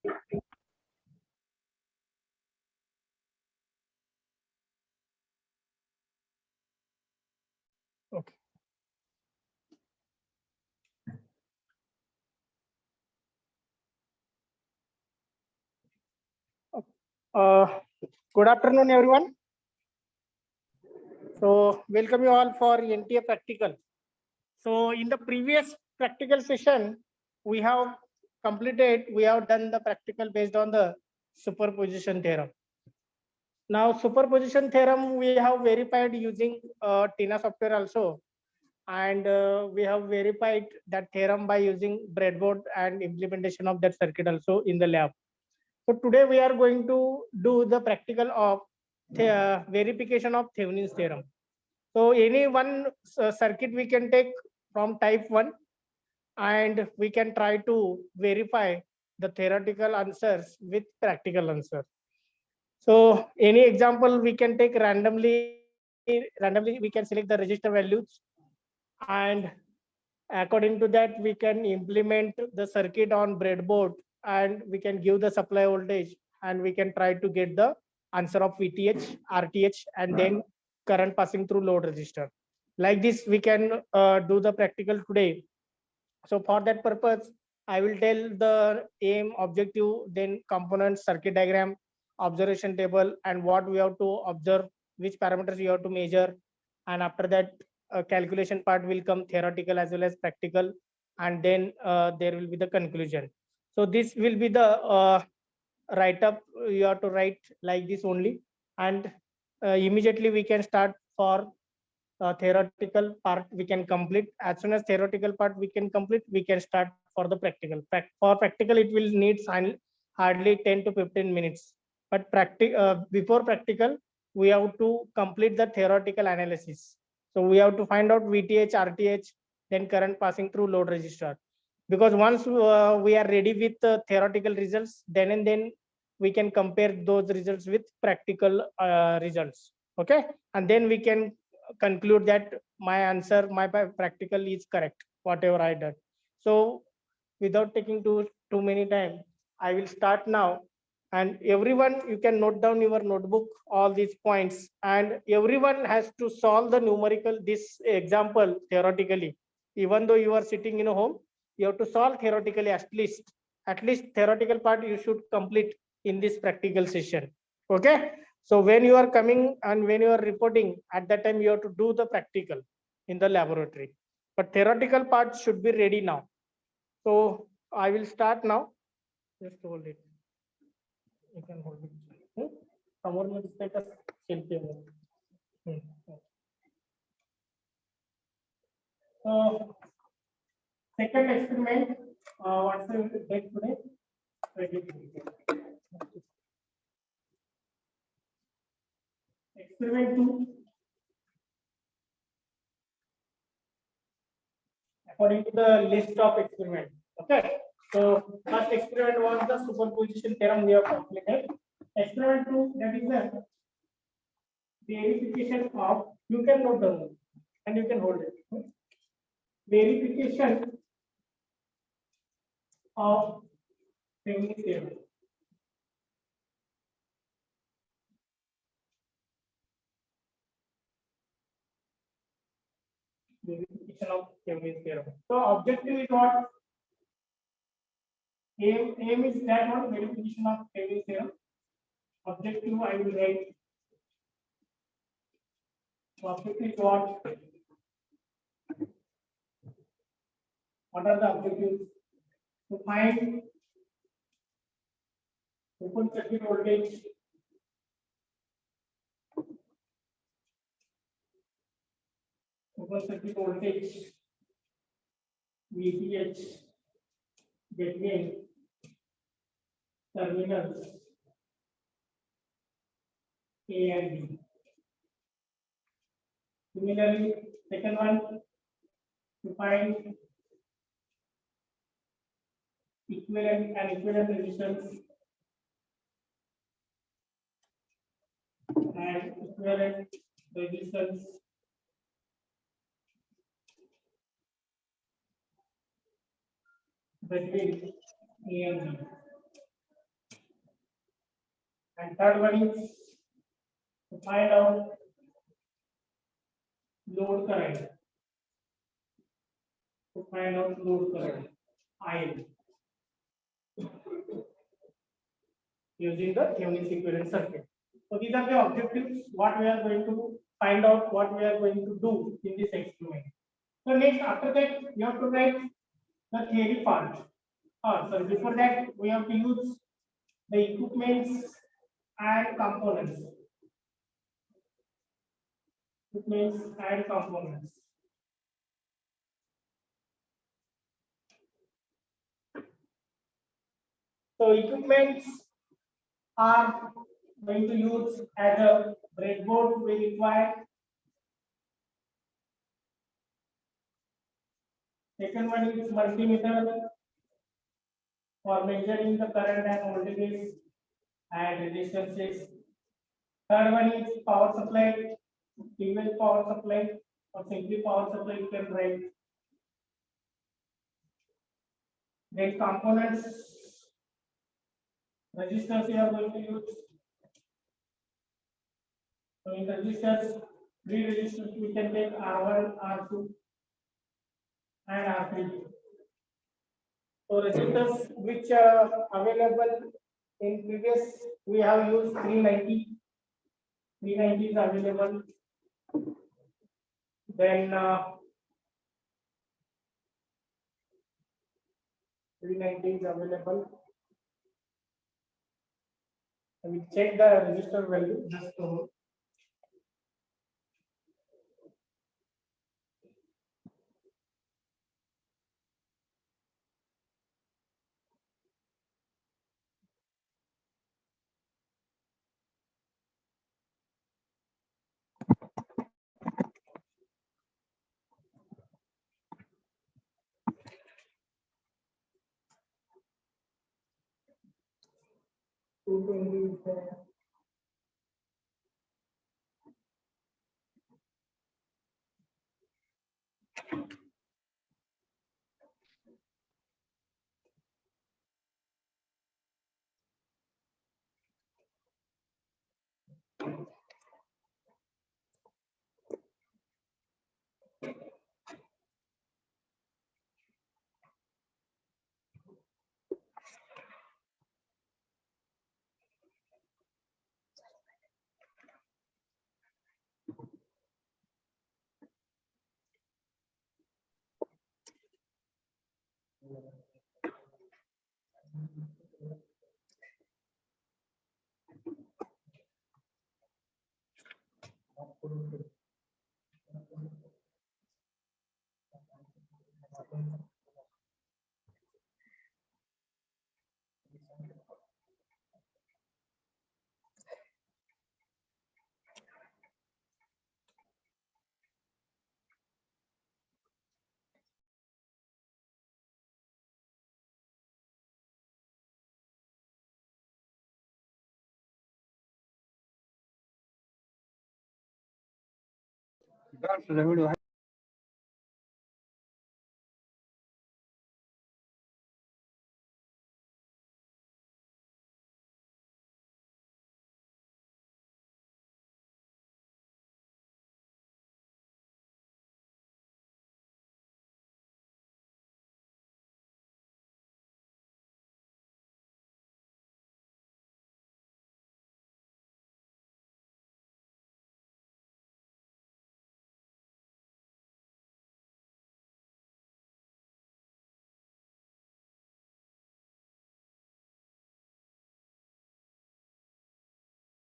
Okay. Uh, Good afternoon, everyone. So, welcome you all for NTA practical. So, in the previous practical session, we have we have done the practical based on the superposition theorem. Now, superposition theorem we have verified using TINA software also, and we have verified that theorem by using breadboard and implementation of that circuit also in the lab. So today we are going to do the practical of the verification of Thevenin's theorem. So any one circuit we can take from type 1 and we can try to verify the theoretical answers with practical answer. So any example we can take randomly we can select the register values, and according to that we can implement the circuit on breadboard, and we can give the supply voltage, and we can try to get the answer of VTH, RTH, and then current passing through load resistor. Like this we can do the practical today. So for that purpose, I will tell the aim, objective, then components, circuit diagram, observation table, and what we have to observe, which parameters you have to measure. And after that, calculation part will come, theoretical as well as practical. And then there will be the conclusion. So this will be the write up. You have to write like this only. And immediately we can start for theoretical part we can complete. As soon as theoretical part we can complete, we can start for the practical. For practical it will need hardly 10 to 15 minutes, but before practical we have to complete the theoretical analysis. So we have to find out VTH, RTH, then current passing through load resistor, because once we are ready with the theoretical results, then and then we can compare those results with practical results. Okay, and then we can conclude that my answer, my practical is correct, whatever I did. So without taking too many time, I will start now. And everyone, you can note down your notebook all these points, and everyone has to solve the numerical this example theoretically. Even though you are sitting in a home, you have to solve theoretically at least theoretical part you should complete in this practical session. Okay, so when you are coming and when you are reporting, at that time you have to do the practical in the laboratory, but theoretical part should be ready now. So I will start now. Just hold it. You can hold it. समोर में दिसतंय का selfie आहे. So second experiment. What's the date today? 23. Experiment 2. According to the list of experiments. Okay. So first experiment was the superposition theorem we have completed. Experiment 2, that is the verification of, you can note down and you can hold it. Verification of Thevenin's theorem. Verification of Thevenin's theorem. So objective is what? Aim is that one, verification of Thevenin's theorem. Objective I will write. Objective is what? What are the objectives? To find open circuit voltage, VTH between terminals A and B. Similarly, second one, to find equivalent resistance and equivalent resistance between A and B. And third one is to find out load current. To find out load current, I using the Thevenin's equivalent circuit. So these are the objectives, what we are going to find out, what we are going to do in this experiment. So next, after that, you have to write the theory part. So before that, we have to use the equipments and components. Equipments and components. So equipments are going to use as a breadboard we require. Second one is multimeter for measuring the current and voltages and resistances. Third one is power supply, single power supply or simply power supply you can write. Then components, resistors we are going to use. So in resistors, three resistors we can take R1, R2 and R3. So resistors which are available in previous, we have used 390. 390 is available. Then 390 is available. I will check the resistor value just to.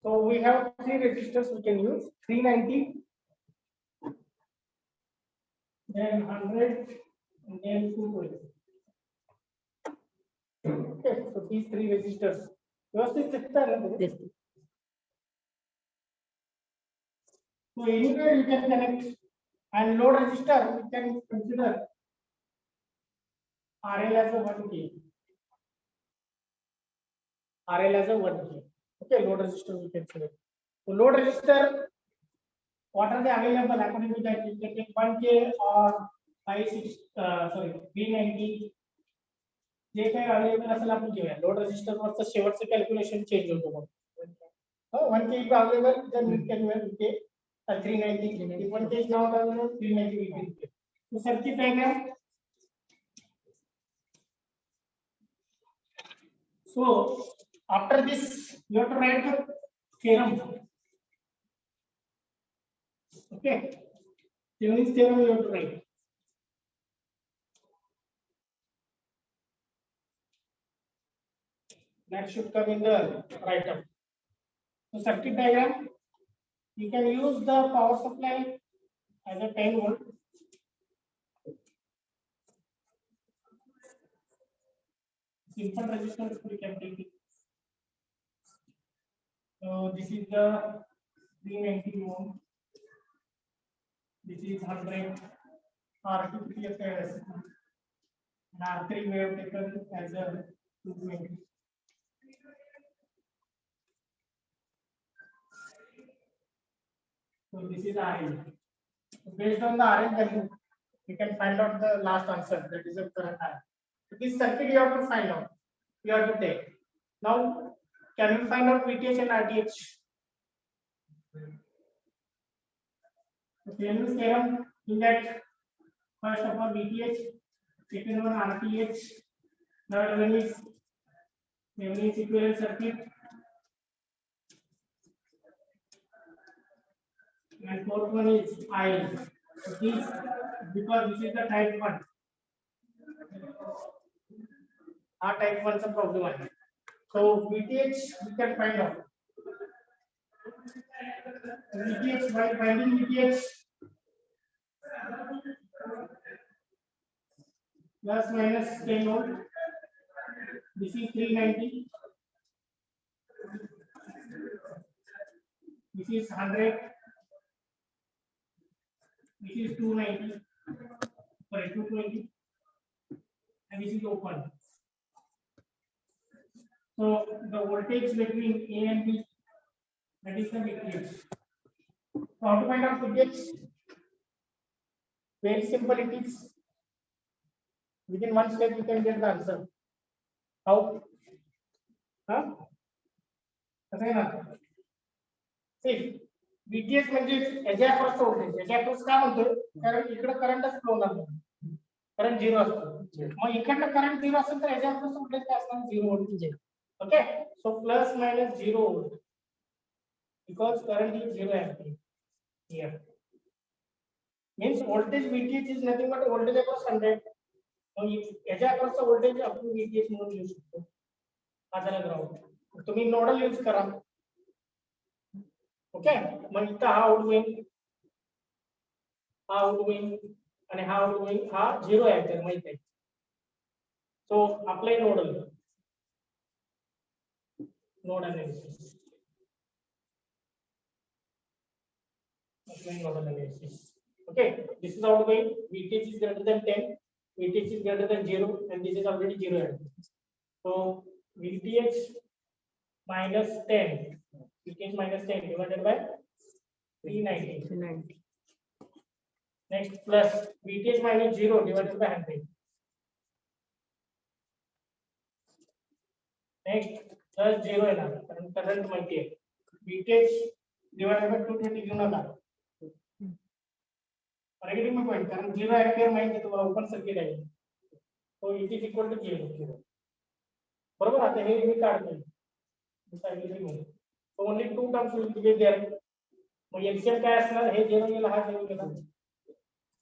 So we have three resistors we can use, 390, then 100, and then 220. Okay, so these three resistors. व्यवस्थित दिखता है ना? So anywhere you can connect, and load resistor we can consider RL as a 1K. RL as a 1K. Okay, load resistor we can select. So load resistor, what are they available according to that? You can take 1K or 390. जे काही available असेल आपण घेऊया. Load resistor वरचं शेवटचं calculation change होतो मग. Oh, 1K is available, then we can pay 390. If 1K is not available, 390 we can pay. So circuit diagram. So after this, you have to write the theorem. Okay, Thevenin's theorem you have to write. That should come in the write-up. So circuit diagram, you can use the power supply as a 10 volt. Simple resistance we can take it. So this is the 390 ohm. This is 100 R2 PFS. And R3 we have taken as a 220. So this is RL. So based on the RL value, we can find out the last answer, that is the current I. So this circuit you have to find out. You have to take. Now, can we find out VTH and RTH? So Thevenin's theorem, you get first of all VTH, second one RTH, third one is Thevenin's equivalent circuit, and fourth one is IL. So this, because this is the type 1. Our type 1 is a problem. So VTH we can find out. VTH, by finding VTH plus minus 10 volt. This is 390. This is 100. This is 290. Sorry, 220. And this is open. So the voltage between A and B, that is the VTH. So how to find out VTH? Very simple it is. Within one step you can get the answer. How? Huh? See, VTH म्हणजे याच्या across voltage, याच्या across काय म्हणतोय, कारण इकडे करंटच flow होणार नाही, current 0 असतो. मग इकडे करंट 0 असेल तर याच्या अक्रॉस व्होल्टेज काय असणार, 0 volt. Okay, so plus minus 0 volt, because current is 0 ampere here. Means voltage VTH is nothing but voltage across 100. मग याच्या अक्रॉस व्होल्टेज आपण VTH म्हणून लिहू शकतो. हा झाला ग्राउंड. तुम्ही नोडल यूज करा. ओके, मग इथं हा आउटगोइंग, हा आउटगोइंग आणि हा आउटगोइंग, हा 0 एंपियर माहित आहे. So apply nodal, node analysis, apply nodal analysis. Okay, this is outgoing, VTH is greater than 10, VTH is greater than 0, and this is already 0 ampere. So VTH minus 10, VTH minus 10 divided by 390. Next plus VTH minus 0 divided by 100. Next plus 0 है ना, current माहिती है. VTH divided by 220 घेऊन आला. Negative में point, कारण 0 ampere माहिती है तुम्हाला, ओपन सर्किट आहे. तो इट इज इक्वल टू 0. बरोबर, आता हे मी काढतोय साइडला. So only 2 terms will be there. मग एलसीएम काय असणार, हे 0 गेला, हा 0 गेला.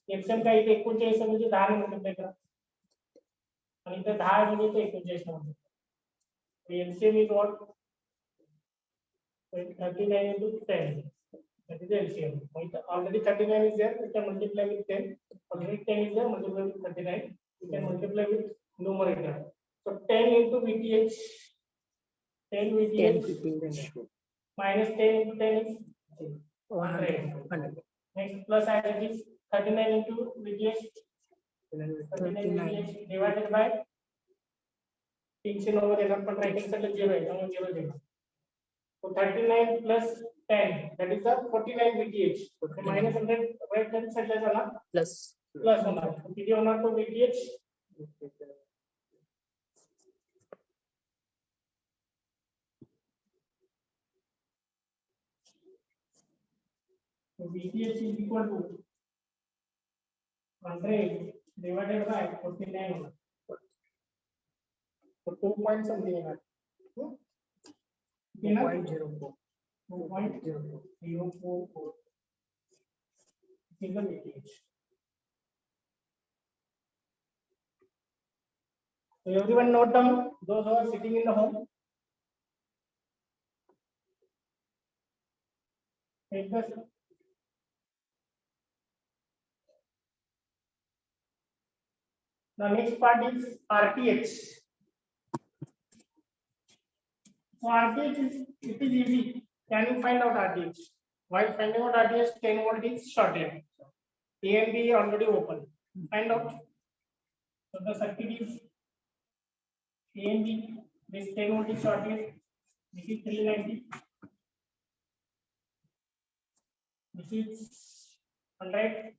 एलसीएम काय इथे 39 म्हणजे 10 ने मल्टिप्लाय करा, आणि इथे 10 म्हणजे इथे 39 ने multiply. LCM is what, 39 into 10. That is the LCM. Already 39 is there, you can multiply with 10. Already 10 is there, multiply with 39. You can multiply with numerator. So 10 into VTH, 10 VTH minus 10 into 10 is 100. Next plus as it is 39 into VTH, 39 VTH divided by 300 over there, but right hand side 0 है, तो 0 देगा. So 39 plus 10, that is the 49 VTH. So minus 100 right hand side ला जाणार, plus होणार. किती होणार तो VTH? So VTH is equal to 100 divided by 49. So 2 point something like that. 2.04. 2.044. Single VTH. So everyone note down, those who are sitting in the home. Take this. The next part is RTH. So RTH is, it is easy. Can you find out RTH? While finding out RTH, 10 volt is shorted. A and B already open. Find out. So the circuit is A and B. This 10 volt is shorted. This is 390. This is 100.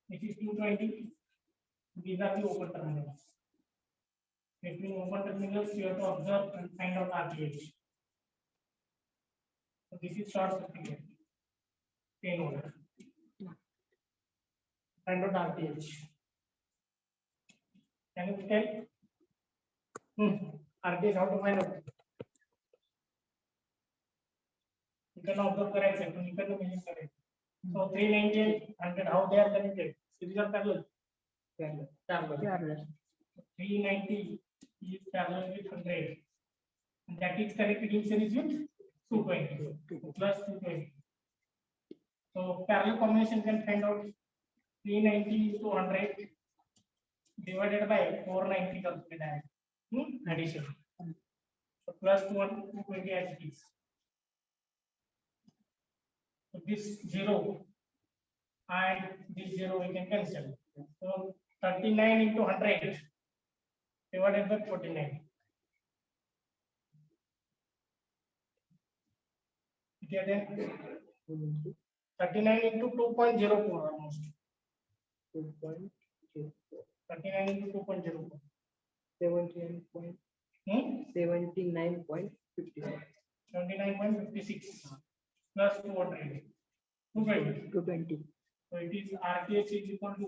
This is 220. These are the open terminals. Between open terminals, you have to observe and find out RTH. So this is short circuit. 10 volt. Find out RTH. Can you tell? RTH, how to find out? You can observe correct section. You can do measure correct. So 390 and 100, how they are connected? Series or parallel? Parallel. 390 is parallel with 100. And that is connected in series with 220 plus 220. So parallel combination can find out 390 to 100 divided by 490 calculated addition. So plus 220 as it is. So this 0 and this 0 we can cancel. So 39 into 100 divided by 49. Okay, then 39 into 2.04 almost. 2.04. 39 into 2.04. 79.56. 79.56 plus 200. 220. So it is RTH is equal to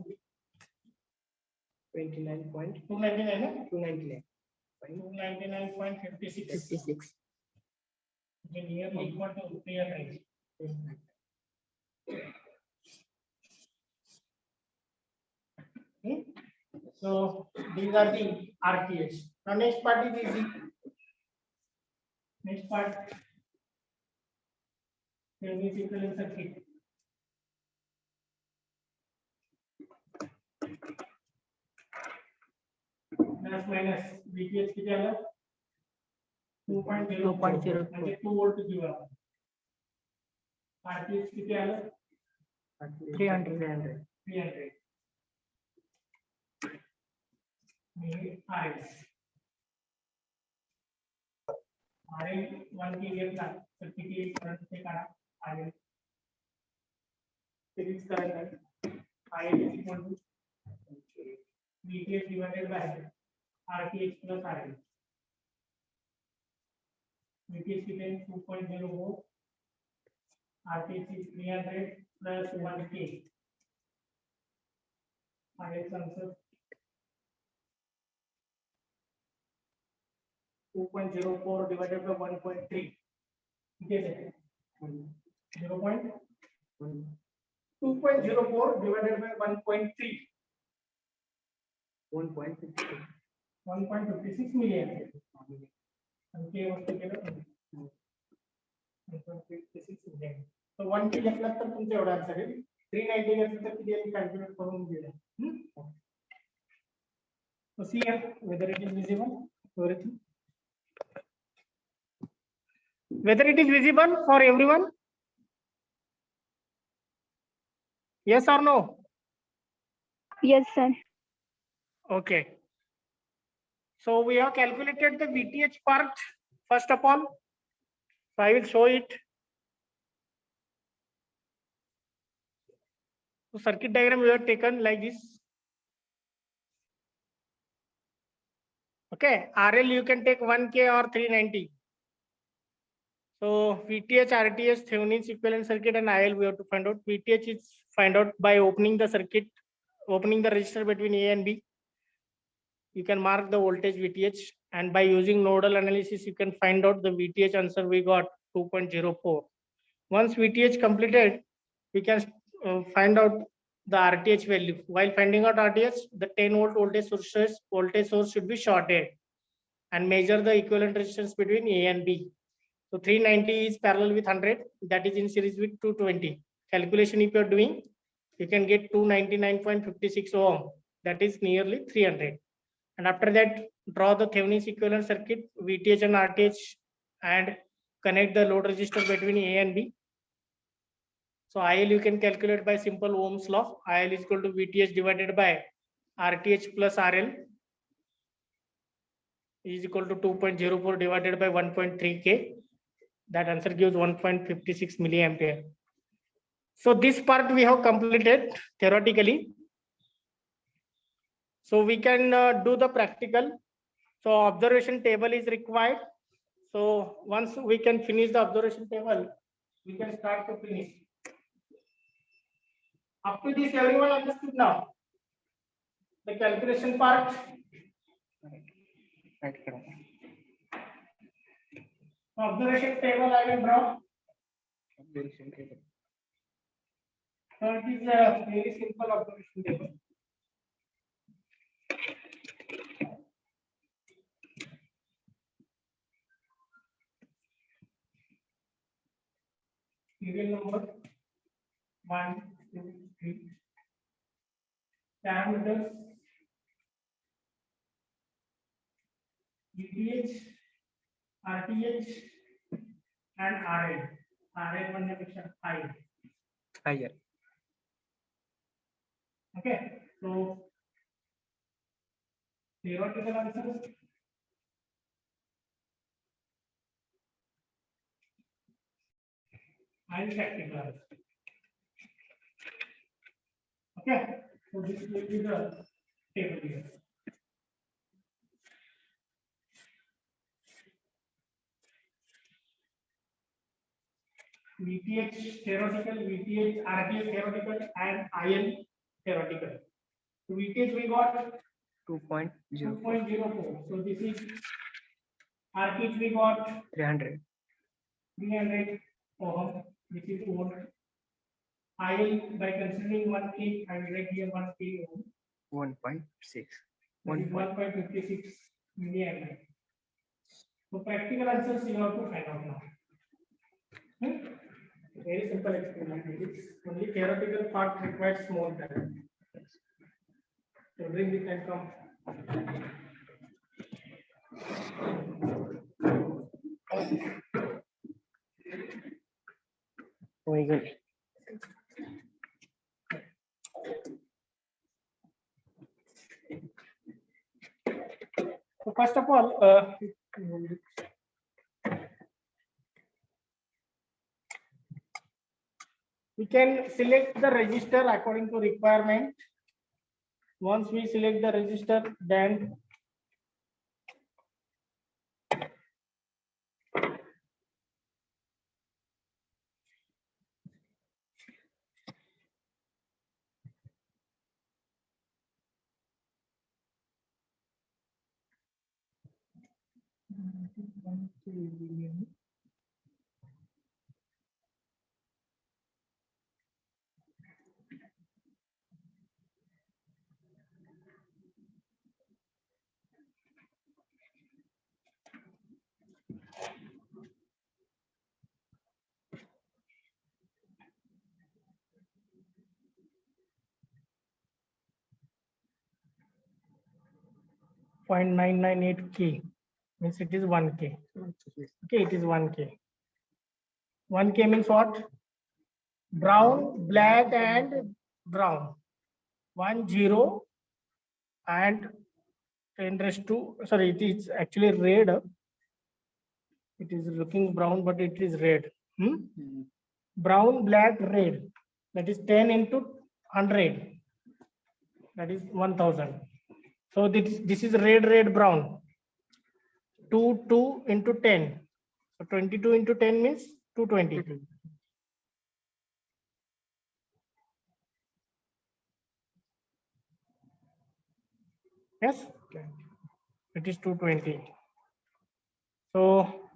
29.299. 299.56. Nearly equal to 300. So these are the RTH. Now next part is easy. Next part, Thevenin's equivalent circuit. Plus minus VTH किती आलं 2.0 म्हणजे 2 volt दिवा. RTH किती आलं 300. RL 1 के घेतला तर किती करंट ते काढा RL सिरीज करंट आहे IL is equal to VTH divided by RTH plus RL. VTH किती 2.04, RTH is 300 plus 1K. RL's answer 2.04 divided by 1.3. Okay, 0.2.04 divided by 1.3. 1.56 million. Okay, what to get? 1.56 million. So 1 के घेतला तर तुमचा एवढा answer आहे. 390 घेतला तर किती आहे कॅल्क्युलेट करून दिलं. So see here whether it is visible. Whether it is visible for everyone? Yes or no? Yes, sir. Okay. So we have calculated the VTH part first of all. So I will show it. So circuit diagram we have taken like this. Okay, RL you can take 1K or 390. So VTH, RTH, Thevenin's equivalent circuit and IL we have to find out. VTH is find out by opening the circuit, opening the resistor between A and B. You can mark the voltage VTH, and by using nodal analysis, you can find out the VTH answer we got 2.04. Once VTH completed, we can find out the RTH value. While finding out RTH, the 10 volt voltage source should be shorted and measure the equivalent resistance between A and B. So 390 is parallel with 100, that is in series with 220. Calculation if you are doing, you can get 299.56 ohm, that is nearly 300. And after that, draw the Thevenin's equivalent circuit, VTH and RTH, and connect the load resistor between A and B. So IL you can calculate by simple Ohm's law. IL is equal to VTH divided by RTH plus RL is equal to 2.04 divided by 1.3 K. That answer gives 1.56 milliampere. So this part we have completed theoretically. So we can do the practical. So observation table is required. So once we can finish the observation table, we can start to finish. Up to this, everyone understood now? The calculation part. Observation table I will draw. Observation table. So it is a very simple observation table. Serial number 1, 2, 3. Parameters VTH, RTH, and RL. RL one section high. Higher. Okay, so theoretical answers. And practical answers. Okay, so this will be the table here. VTH theoretical, VTH, RTH theoretical, and IL theoretical. So VTH we got 2.04. 2.04. So this is RTH we got 300. 300 ohm. This is volt. IL by considering 1 K, I will write here 1 K ohm. 1.6. That is 1.56 milliampere. So practical answers you have to find out now. Very simple experiment. It's only theoretical part requires more time. So bring the pen from. Very good. So first of all, we can select the resistor according to requirement. Once we select the resistor, then .998 K means it is 1 K. Okay, it is 1 K. 1 K means what? Brown, black, and brown. 1, 0, and 10 raised to, sorry, it is actually red. It is looking brown, but it is red. Brown, black, red. That is 10 into 100. That is 1000. So this is red, red, brown. 2 into 10. So 22 into 10 means 220. Yes, it is 220. So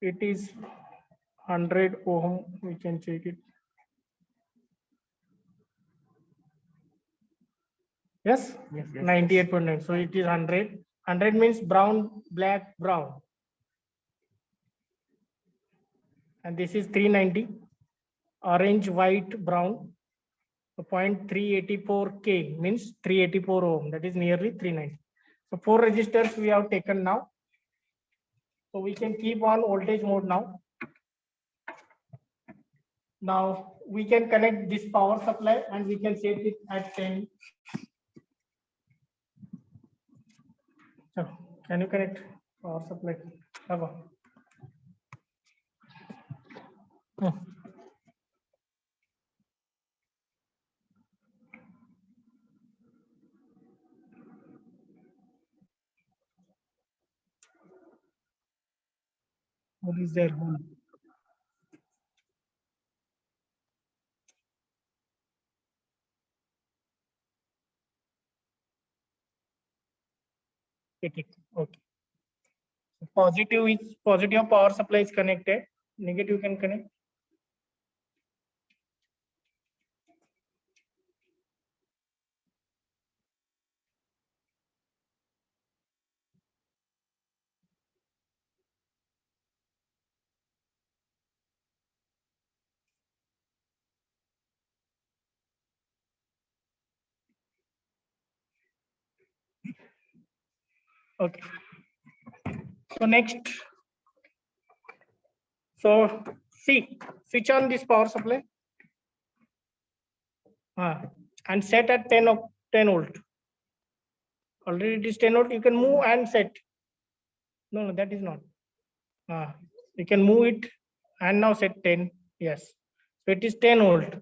it is 100 ohm. We can check it. Yes, Yes, yes. 98.9. So it is 100. 100 means brown, black, brown. And this is 390. Orange, white, brown. So 0.384 K means 384 ohm. That is nearly 390. So 4 resistors we have taken now. So we can keep on voltage mode now. Now we can connect this power supply and we can set it at 10. So can you connect power supply? What is their hole? Okay. So positive power supply is connected. Negative can connect. Okay. So next. So see, switch on this power supply. And set at 10 volt. Already it is 10 volt. You can move and set. No, that is not. You can move it and now set 10. Yes. So it is 10 volt.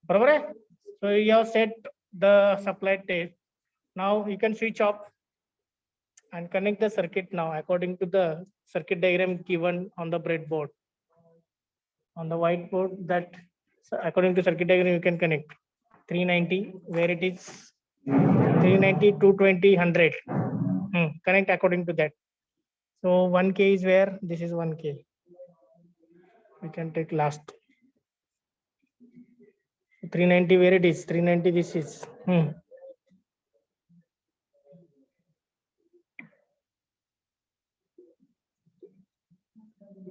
Barabar? So you have set the supply tape. Now you can switch off and connect the circuit now according to the circuit diagram given on the breadboard. On the whiteboard, that according to circuit diagram you can connect 390 where it is 390, 220, 100. Connect according to that. So 1K is where this is 1K. We can take last. 390 where it is 390. This is.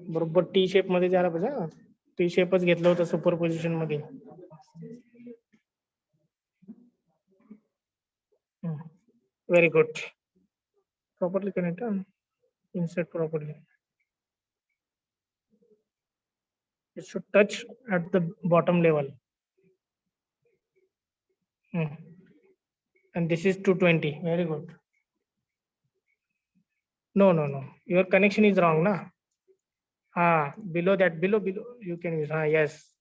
बरोबर T shape मध्ये जायला पाहिजे. T शेपच घेतलं होतं superposition मध्ये. Very good. Properly connect. Insert properly. It should touch at the bottom level. And this is 220. Very good. No. Your connection is wrong, na? Below that, below you can use. Yes.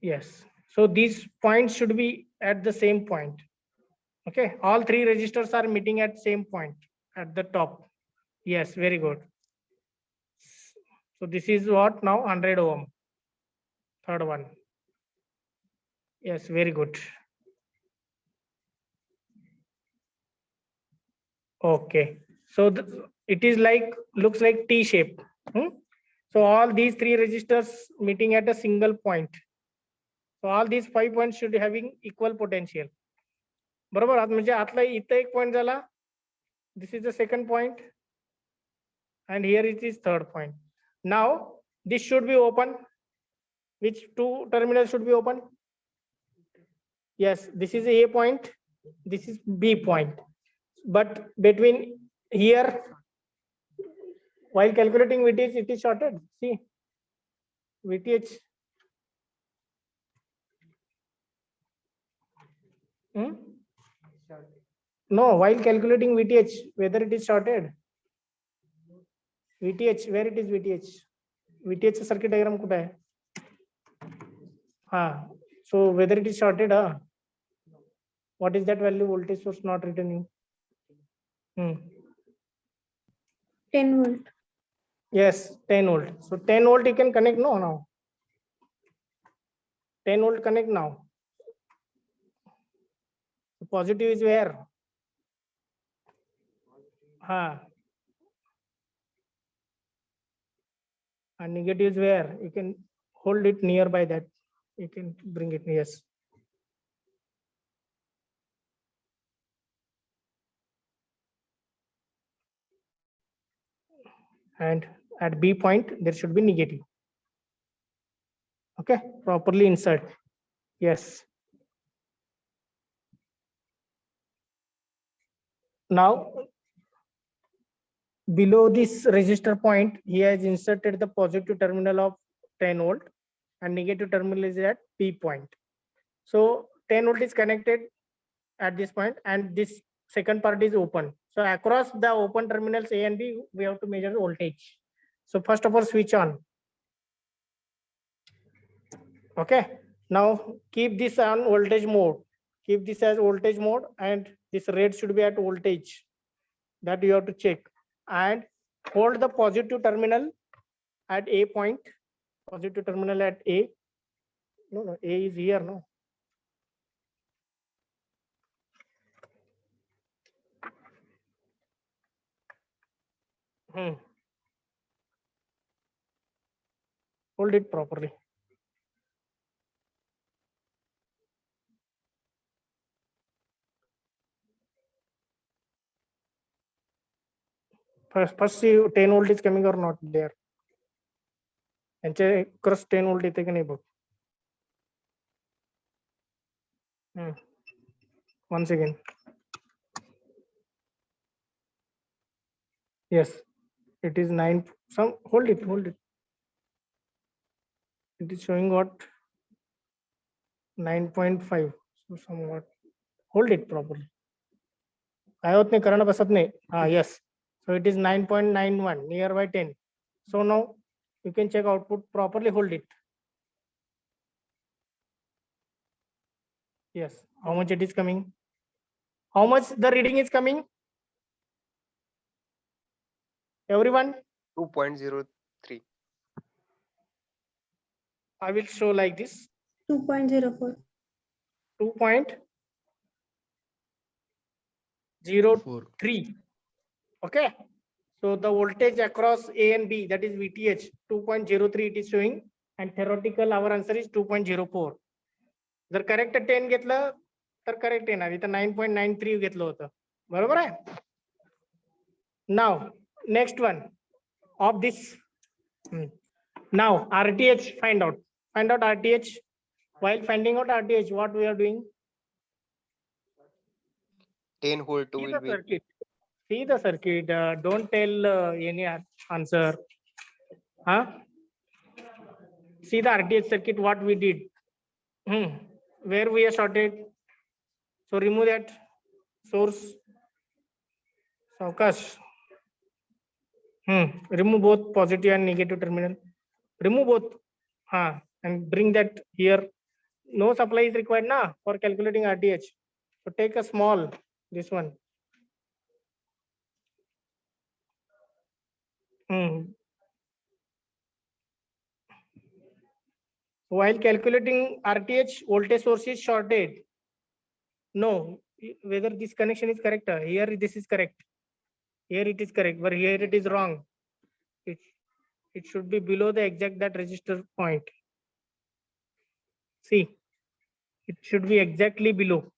Yes. So these points should be at the same point. Okay. All 3 resistors are meeting at same point at the top. Yes. Very good. So this is what now 100 ohm. Third one. Yes. Very good. Okay. So it is like, looks like T shape. So all these 3 resistors meeting at a single point. So all these 5 points should be having equal potential. बरोबर. म्हणजे आतला इथे एक point झाला. This is the second point. And here it is third point. Now this should be open. Which 2 terminals should be open? Yes, this is A point. This is B point. But between here, while calculating VTH, it is shorted. See, VTH. No, while calculating VTH, whether it is shorted. VTH, where it is VTH? VTH circuit diagram kuda hai? So whether it is shorted, what is that value? Voltage source not returning. 10 volt. Yes, 10 volt. So 10 volt you can connect no now. 10 volt connect now. The positive is where? And negative is where? You can hold it nearby that. You can bring it, yes. And at B point, there should be negative. Okay, properly insert. Yes. Now, below this resistor point, he has inserted the positive terminal of 10 volt and negative terminal is at P point. So 10 volt is connected at this point and this second part is open. So across the open terminals A and B, we have to measure the voltage. So first of all, switch on. Okay, now keep this on voltage mode. Keep this as voltage mode and this red should be at voltage. That you have to check. And hold the positive terminal at A point. Positive terminal at A. No, A is here, no. Hold it properly. First see 10 volt is coming or not there. And cross 10 volt is taken about. Once again. Yes, it is 9. Some hold it. It is showing what 9.5. So somewhat hold it properly. Yes. So it is 9.91 nearby 10. So now you can check output properly. Hold it. Yes. How much it is coming? How much the reading is coming? Everyone? 2.03. I will show like this. 2.04. 2.03. Okay. So the voltage across A and B, that is VTH, 2.03 it is showing, and theoretical our answer is 2.04. जर correct 10 घेतलं तर correct येणार, इथं 9.93 घेतलं होतं, बरोबर आहे. Now next one of this. Now RTH find out RTH. While finding out RTH, what we are doing? 10 volt See will the be circuit. See the circuit. Don't tell any answer. See the RTH circuit. What we did? Where we are shorted. So remove that source. Saukash. Remove both positive and negative terminal. Remove both. And bring that here. No supply is required na for calculating RTH. So take a small, this one. While calculating RTH, voltage source is shorted. No, whether this connection is correct. Here this is correct. Here it is correct, but here it is wrong. It should be below the exact that resistor point. See, it should be exactly below.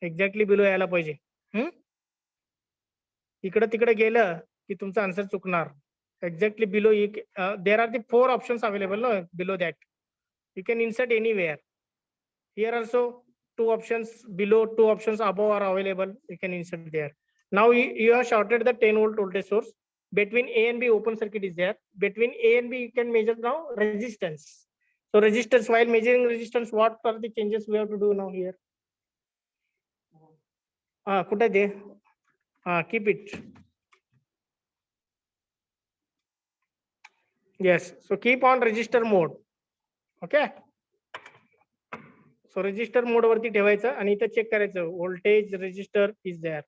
Exactly below यायला पाहिजे. इकडे तिकडे गेलं की तुमचा answer चुकणार. Exactly below. There are the 4 options available. No, below that you can insert anywhere. Here also 2 options below, 2 options above are available. You can insert there. Now you have shorted the 10 volt voltage source. Between A and B, open circuit is there. Between A and B, you can measure now resistance. So resistance, while measuring resistance, what are the changes we have to do now here? Keep it. Yes. So keep on resistor mode. Okay. So resistor mode वरती ठेवायचं आणि इथं check करायचं voltage resistor is there.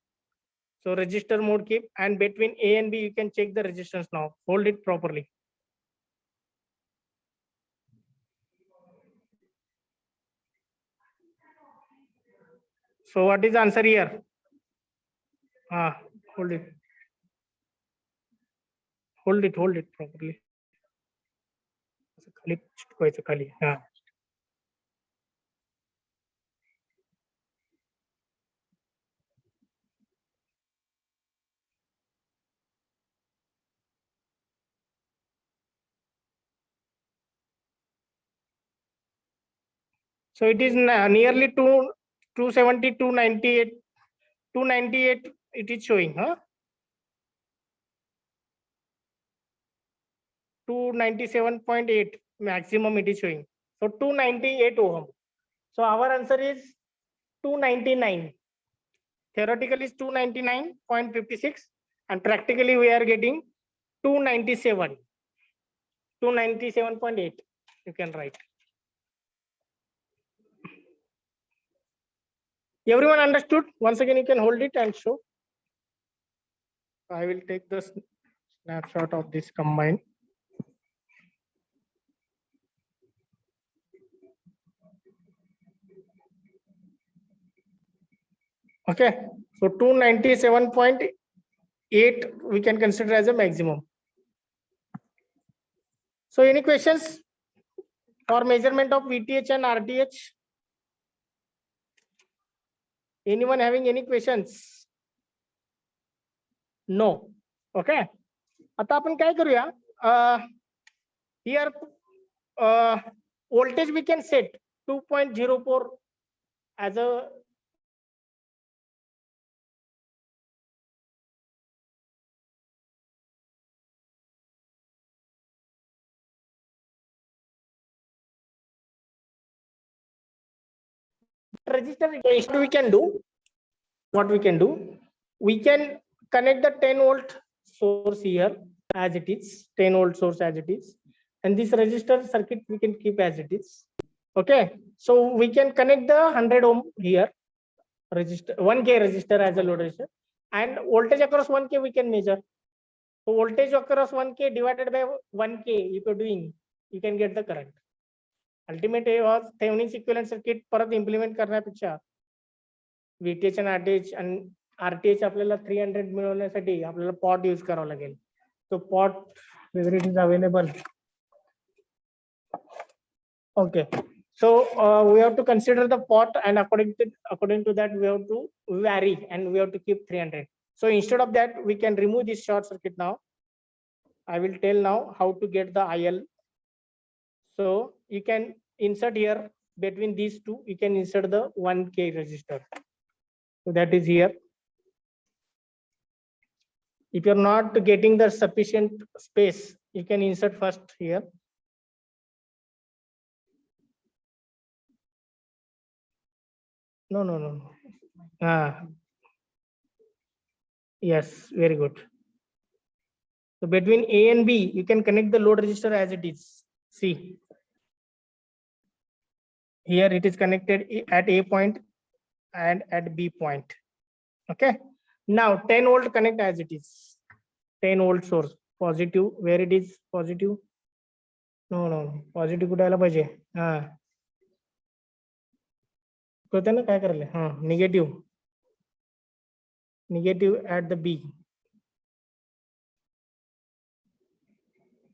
So register mode keep, and between A and B, you can check the resistance now. Hold it properly. So what is the answer here? Hold it. Hold it properly. खाली चिटकवायचं खाली. So it is nearly 270, 298, 298 it is showing, 297.8 maximum it is showing. So 298 ohm. So our answer is 299. Theoretical is 299.56 and practically we are getting 297. 297.8 you can write. Everyone understood? Once again you can hold it and show. I will take the snapshot of this combined. Okay, so 297.8 we can consider as a maximum. So any questions for measurement of VTH and RTH? Anyone having any questions? No. Okay. आता आपण काय करूया? Here voltage we can set 2.04 as a resistor. We can do what we can do. We can connect the 10 volt source here as it is, 10 volt source as it is, and this resistor circuit we can keep as it is. Okay, so we can connect the 100 ohm here, resistor 1K resistor as a load resistor, and voltage across 1K we can measure. So voltage across 1K divided by 1K, if you're doing, you can get the current. Ultimate was Thevenin's equivalent circuit परत implement करण्यापेक्षा VTH and RTH and RTH आपल्याला 300 मिळवण्यासाठी आपल्याला pot use करावं लागेल. So pot whether it is available. Okay. So we have to consider the pot, and according to that we have to vary and we have to keep 300. So instead of that we can remove this short circuit now. I will tell now how to get the IL. So you can insert here between these two, you can insert the 1K resistor. So that is here. If you're not getting the sufficient space, you can insert first here. No. Yes, very good. So between A and B, you can connect the load resistor as it is. See, here it is connected at A point and at B point. Okay. Now 10 volt connect as it is. 10 volt source positive, where it is positive. No. Positive कुठे आला पाहिजे? कळतं ना काय करायला? Negative at the B.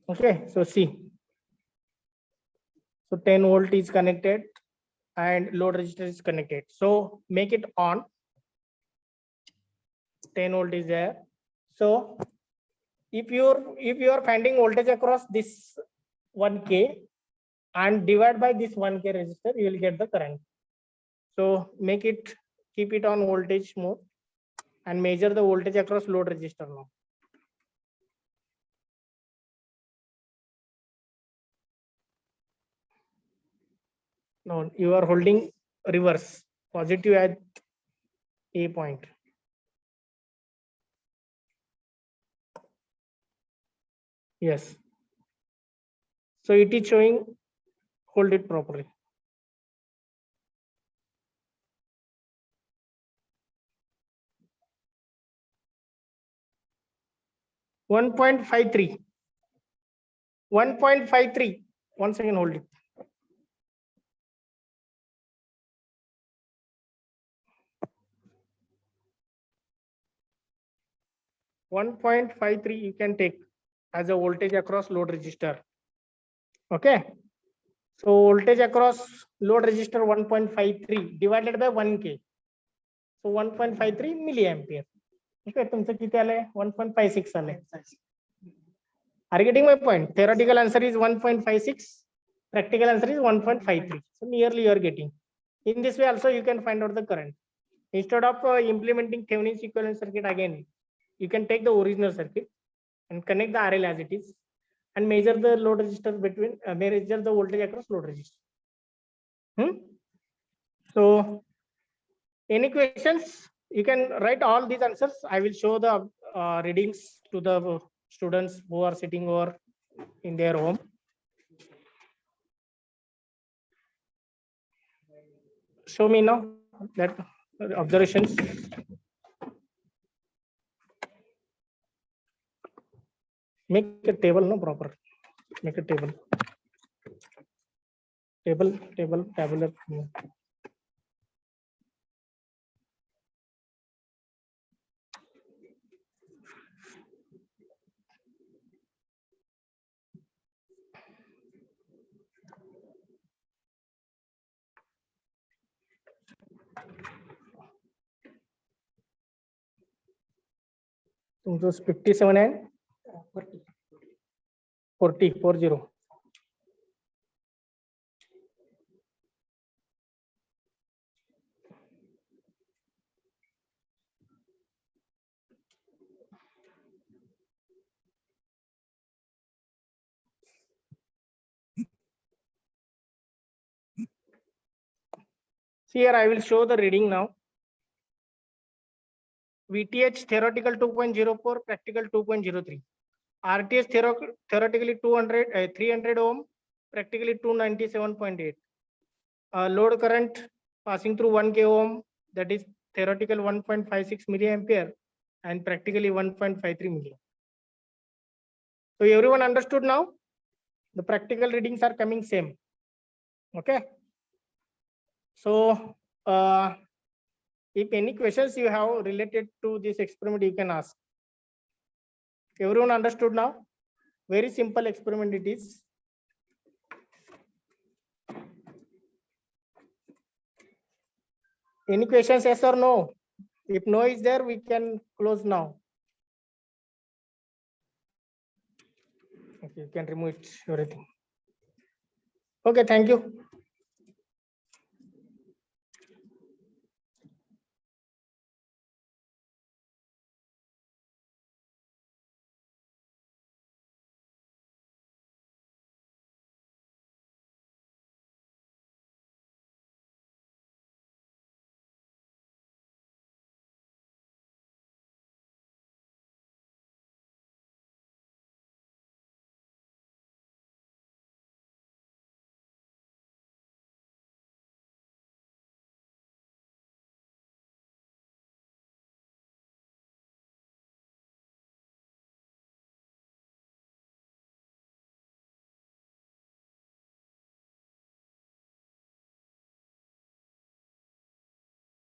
Okay, so see. So 10 volt is connected and load resistor is connected. So make it on. 10 volt is there. So if you are finding voltage across this 1K and divide by this 1K resistor, you will get the current. So keep it on voltage mode and measure the voltage across load resistor now. No, you are holding reverse, positive at A point. Yes. So it is showing, hold it properly. 1.53. 1.53. 1 second, hold it. .53 you can take as a voltage across load resistor. Okay. So voltage across load resistor 1.53 divided by 1K. So 1.53 milliampere. Okay, तुमचं किती आलंय 1.56 आलंय. Are you getting my point? Theoretical answer is 1.56. Practical answer is 1.53. So nearly you are getting. In this way also you can find out the current. Instead of implementing Thevenin's equivalent circuit again, you can take the original circuit and connect the RL as it is and measure the load resistance between measure the voltage across load resistor. So any questions? You can write all these answers. I will show the readings to the students who are sitting over in their home. Show me now that observations. Make a table, no proper. Make a table. Tabular. तुमचं 57 and 40. See here, I will show the reading now. VTH theoretical 2.04, practical 2.03. RTS theoretically 300 ohm, practically 297.8. Load current passing through 1K ohm, that is theoretical 1.56 milliampere and practically 1.53 milliampere. So everyone understood now? The practical readings are coming same. Okay. So if any questions you have related to this experiment, you can ask. Everyone understood now? Very simple experiment it is. Any questions, yes or no? If no is there, we can close now. Okay, you can remove it, everything. Okay, thank you.